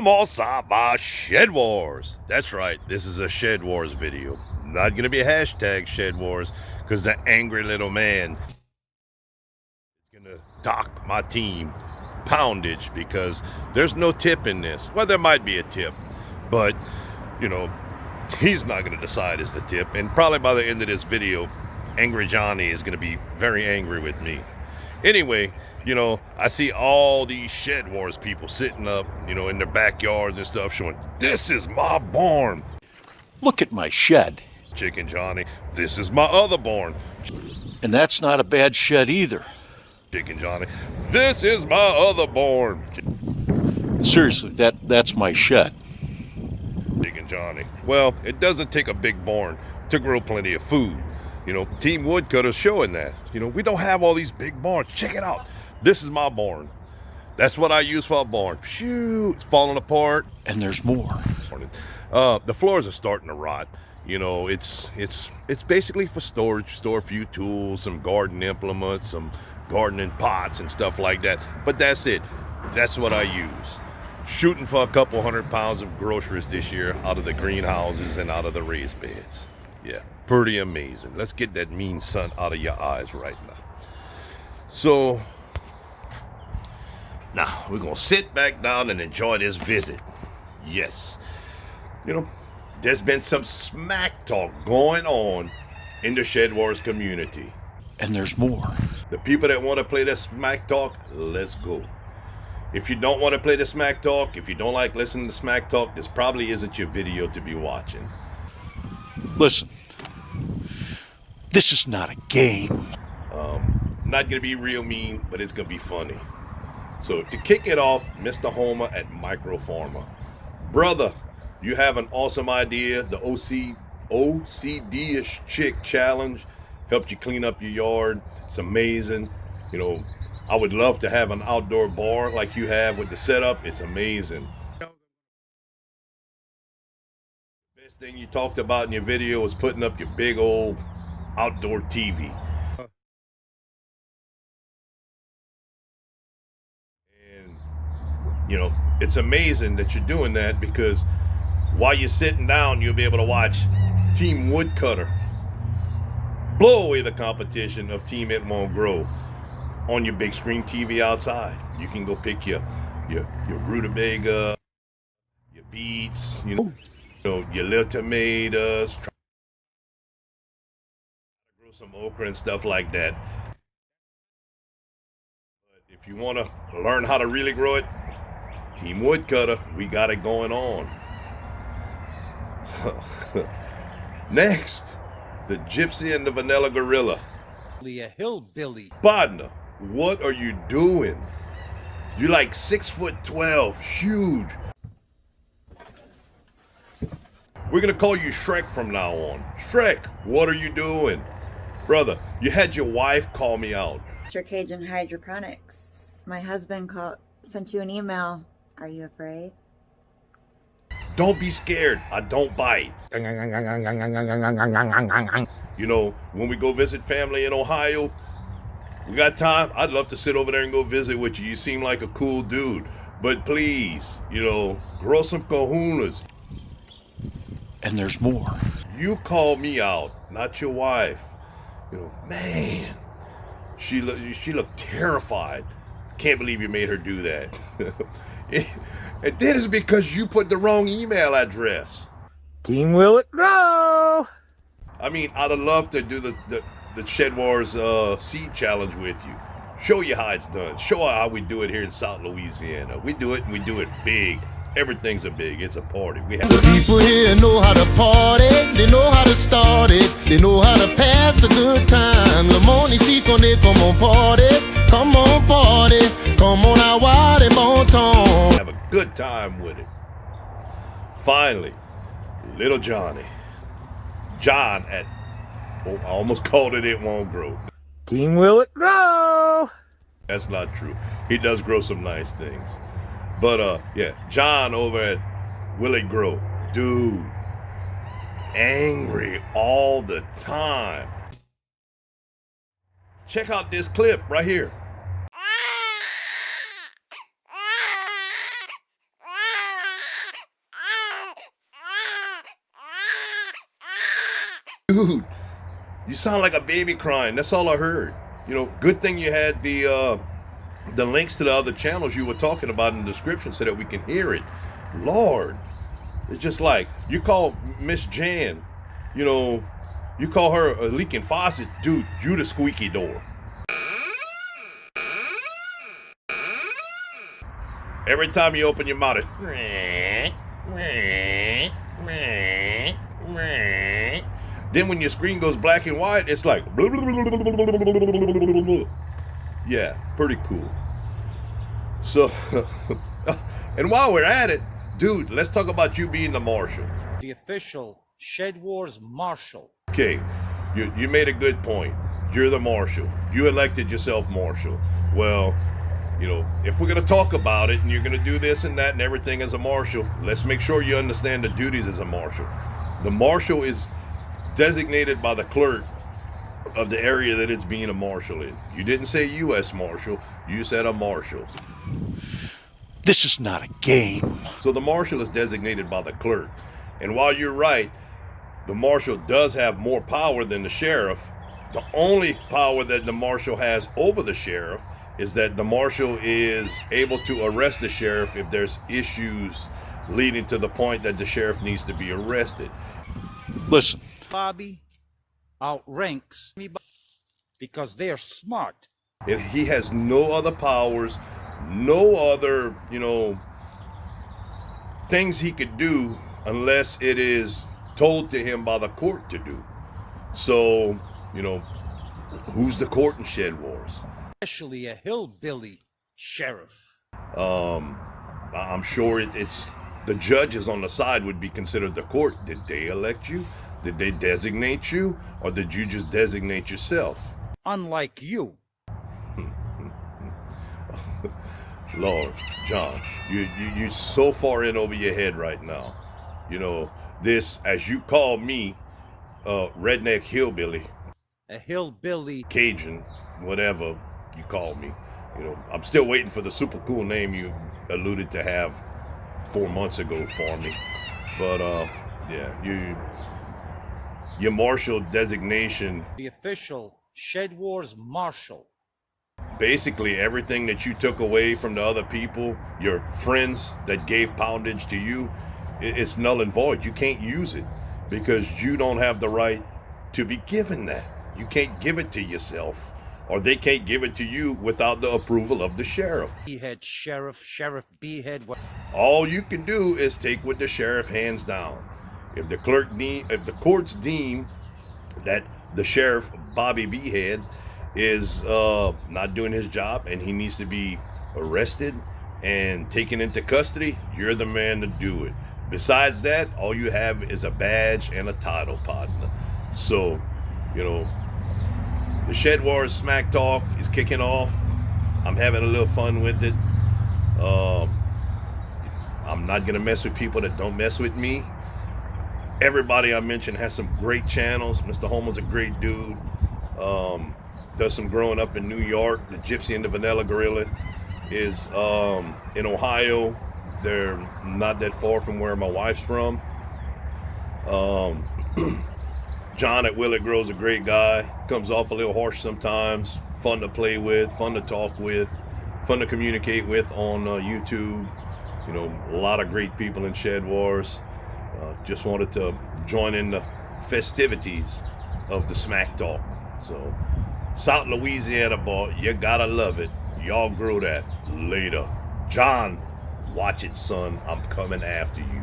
Vamos a Shed Wars. That's right, this is a Shed Wars video. Not gonna be a hashtag Shed Wars, because the angry little man is gonna dock my team poundage because there's no tip in this. Well, there might be a tip, but you know, he's not gonna decide is the tip. And probably by the end of this video, Angry Johnny is gonna be very angry with me. Anyway, you know, I see all these Shed Wars people sitting up, you know, in their backyards and stuff showing, this is my barn. Look at my shed. Chicken Johnny, this is my other barn. And that's not a bad shed either. Chicken Johnny, this is my other barn. Seriously, that's my shed. Chicken Johnny, well, it doesn't take a big barn to grow plenty of food. You know, Team Woodcutter's showing that. You know, we don't have all these big barns. Check it out. This is my barn. That's what I use for a barn. Shoo, it's falling apart. And there's more. The floors are starting to rot. You know, it's basically for storage. Store a few tools, some garden implements, some gardening pots and stuff like that. But that's it. That's what I use. Shooting for a couple 100 pounds of groceries this year out of the greenhouses and out of the raised beds. Yeah, pretty amazing. Let's get that mean sun out of your eyes right now. So, now we're gonna sit back down and enjoy this visit. Yes, you know, there's been some smack talk going on in the Shed Wars community. And there's more. The people that want to play the smack talk, let's go. If you don't want to play the smack talk, if you don't like listening to smack talk, this probably isn't your video to be watching. Listen, this is not a game. Not gonna be real mean, but it's gonna be funny. So to kick it off, Mr. Homer at Micro Farmer. Brother, you have an awesome idea. The OCD-ish chick challenge helped you clean up your yard. It's amazing. You know, I would love to have an outdoor bar like you have with the setup. It's amazing. The best thing you talked about in your video was putting up your big old outdoor TV. And, you know, it's amazing that you're doing that because while you're sitting down, you'll be able to watch Team Woodcutter blow away the competition of Team It Won't Grow on your big screen TV outside. You can go pick your rutabaga, your beets, you know, your little tomatoes, try to grow some okra and stuff like that. But if you want to learn how to really grow it, Team Woodcutter, we got it going on. Next, the Gypsy and the Vanilla Gorilla. A hillbilly. Partner, what are you doing? You're like 6'12", huge. We're gonna call you Shrek from now on. Shrek, what are you doing? Brother, you had your wife call me out. Cajun Hydroponics. My husband sent you an email. Are you afraid? Don't be scared. I don't bite. You know, when we go visit family in Ohio, we got time. I'd love to sit over there and go visit with you. You seem like a cool dude. But please, you know, grow some kahunas. And there's more. You call me out, not your wife. You know, man, she looked terrified. Can't believe you made her do that. And then it's because you put the wrong email address. Team Will It Grow! I mean, I'd have loved to do the Shed Wars seed challenge with you. Show you how it's done. Show how we do it here in South Louisiana. We do it and we do it big. Everything's a big. It's a party. We have people here know how to party. They know how to start it. They know how to pass a good time. Le monde ici connaît comment party. Come on party. Come on avoir des bon temps. Have a good time with it. Finally, Lil Johnny. John at, oh, I almost called it It Won't Grow. Team Will It Grow! That's not true. He does grow some nice things. But yeah, John over at Will It Grow. Dude, angry all the time. Check out this clip right here. dude, you sound like a baby crying. That's all I heard. You know, good thing you had the links to the other channels you were talking about in the description so that we can hear it. Lord, it's just like you call Miss Jan, you know, you call her a leaking faucet, dude, you the squeaky door. Every time you open your mouth, it's then when your screen goes black and white, it's like yeah, pretty cool. So, and while we're at it, dude, let's talk about you being the marshal. The official Shed Wars Marshal. Okay, you made a good point. You're the marshal. You elected yourself marshal. Well, you know, if we're going to talk about it and you're going to do this and that and everything as a marshal, let's make sure you understand the duties as a marshal. The marshal is designated by the clerk of the area that it's being a marshal in. You didn't say U.S. Marshal, you said a marshal. This is not a game. So the marshal is designated by the clerk. And while you're right, the marshal does have more power than the sheriff. The only power that the marshal has over the sheriff is that the marshal is able to arrest the sheriff if there's issues leading to the point that the sheriff needs to be arrested. Listen, Bobby outranks me because they're smart. And he has no other powers, no other, you know, things he could do unless it is told to him by the court to do. So, you know, who's the court in Shed Wars? Especially a hillbilly sheriff. I'm sure it's the judges on the side would be considered the court. Did they elect you? Did they designate you? Or did you just designate yourself? Unlike you. Lord, John, you're so far in over your head right now. You know, this, as you call me, redneck hillbilly. A hillbilly. Cajun, whatever you call me. You know, I'm still waiting for the super cool name you alluded to have 4 months ago for me. But, yeah, your marshal designation. The official Shed Wars Marshal. Basically, everything that you took away from the other people, your friends that gave poundage to you, it's null and void. You can't use it because you don't have the right to be given that. You can't give it to yourself, or they can't give it to you without the approval of the sheriff. B-head sheriff, Sheriff B-head. All you can do is take what the sheriff hands down. If the courts deem that the sheriff, Bobby B-head, is not doing his job and he needs to be arrested and taken into custody, you're the man to do it. Besides that, all you have is a badge and a title, partner. So, you know, the Shed Wars Smack Talk is kicking off. I'm having a little fun with it. I'm not gonna mess with people that don't mess with me. Everybody I mentioned has some great channels. Mr. Homo's a great dude. Does some growing up in New York. The Gypsy and the Vanilla Gorilla is in Ohio. They're not that far from where my wife's from. John at Willet Grows a great guy. Comes off a little harsh sometimes. Fun to play with, fun to talk with, fun to communicate with on YouTube. You know, a lot of great people in Shed Wars. Just wanted to join in the festivities of the Smack Talk. So, South Louisiana boy, you gotta love it. Y'all grow that later. John, watch it, son. I'm coming after you.